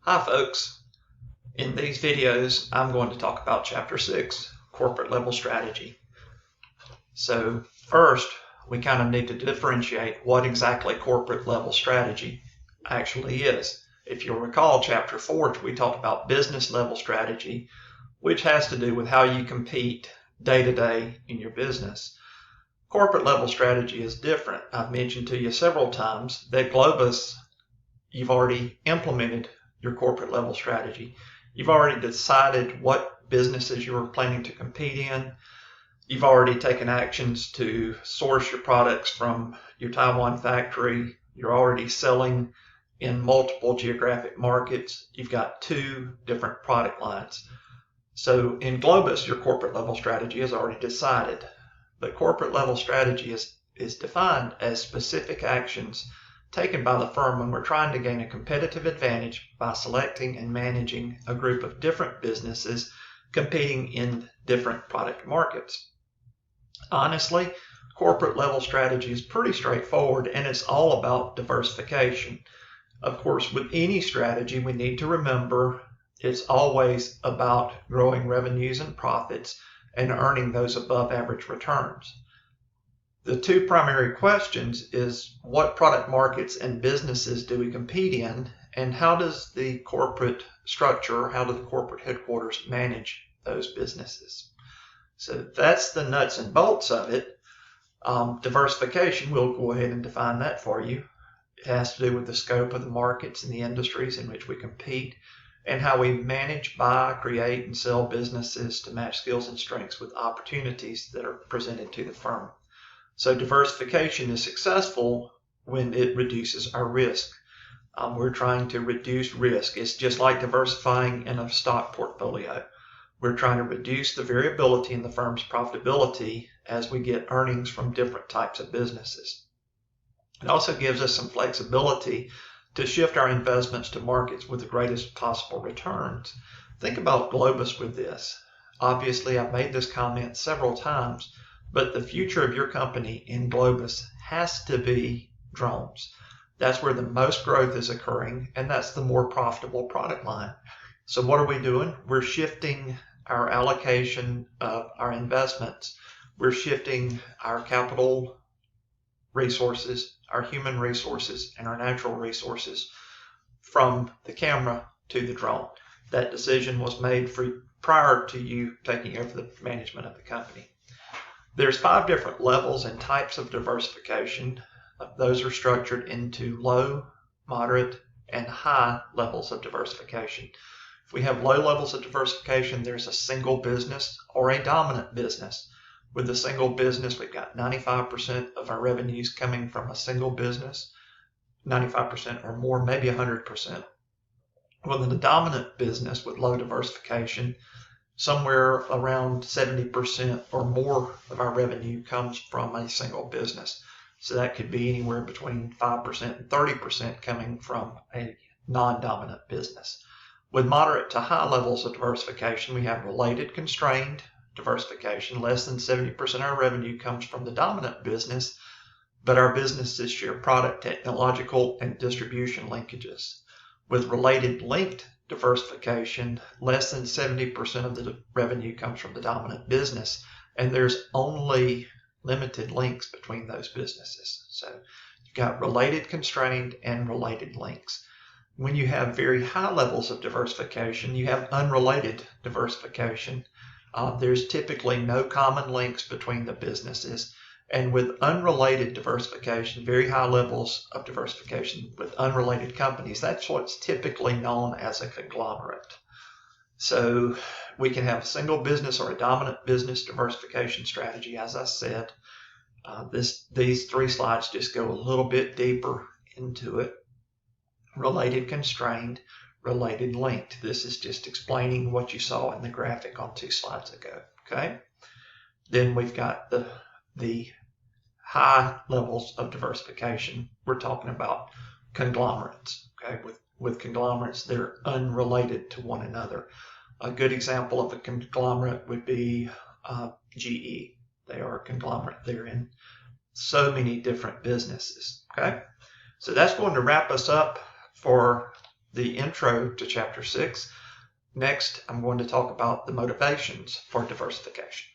Hi folks, in these videos I'm going to talk about Chapter 6, Corporate Level Strategy. So first, we kind of need to differentiate what exactly corporate level strategy actually is. If you'll recall, Chapter 4, we talked about business level strategy, which has to do with how you compete day to day in your business. Corporate level strategy is different. I've mentioned to you several times that Globus, you've already implemented your corporate level strategy. You've already decided what businesses you are planning to compete in. You've already taken actions to source your products from your Taiwan factory. You're already selling in multiple geographic markets. You've got 2 different product lines. So in Globus, your corporate level strategy is already decided. But corporate level strategy is defined as specific actions taken by the firm when we're trying to gain a competitive advantage by selecting and managing a group of different businesses competing in different product markets. Honestly, corporate level strategy is pretty straightforward, and it's all about diversification. Of course, with any strategy, we need to remember it's always about growing revenues and profits and earning those above average returns. The 2 primary questions is what product markets and businesses do we compete in, and how does the corporate structure, how do the corporate headquarters manage those businesses? So that's the nuts and bolts of it. Diversification, we'll go ahead and define that for you. It has to do with the scope of the markets and the industries in which we compete, and how we manage, buy, create, and sell businesses to match skills and strengths with opportunities that are presented to the firm. So diversification is successful when it reduces our risk. We're trying to reduce risk. It's just like diversifying in a stock portfolio. We're trying to reduce the variability in the firm's profitability as we get earnings from different types of businesses. It also gives us some flexibility to shift our investments to markets with the greatest possible returns. Think about Globus with this. Obviously, I've made this comment several times, but the future of your company in Globus has to be drones. That's where the most growth is occurring, and that's the more profitable product line. So what are we doing? We're shifting our allocation of our investments. We're shifting our capital resources, our human resources, and our natural resources from the camera to the drone. That decision was made prior to you taking over the management of the company. There's 5 different levels and types of diversification. Those are structured into low, moderate, and high levels of diversification. If we have low levels of diversification, there's a single business or a dominant business. With a single business, we've got 95% of our revenues coming from a single business, 95% or more, maybe 100%. With a dominant business with low diversification, somewhere around 70% or more of our revenue comes from a single business. So that could be anywhere between 5% and 30% coming from a non-dominant business. With moderate to high levels of diversification, we have related constrained diversification. Less than 70% of our revenue comes from the dominant business, but our businesses share product, technological, and distribution linkages. With related linked diversification, less than 70% of the revenue comes from the dominant business, and there's only limited links between those businesses. So you've got related constrained and related links. When you have very high levels of diversification, you have unrelated diversification. There's typically no common links between the businesses. And with unrelated diversification, very high levels of diversification with unrelated companies, that's what's typically known as a conglomerate. So we can have a single business or a dominant business diversification strategy. As I said, these 3 slides just go a little bit deeper into it. Related constrained, related linked. This is just explaining what you saw in the graphic on 2 slides ago. Okay. Then we've got the high levels of diversification. We're talking about conglomerates. Okay. With conglomerates, they're unrelated to one another. A good example of a conglomerate would be GE. They are a conglomerate. They're in so many different businesses. Okay. So that's going to wrap us up for the intro to Chapter 6. Next, I'm going to talk about the motivations for diversification.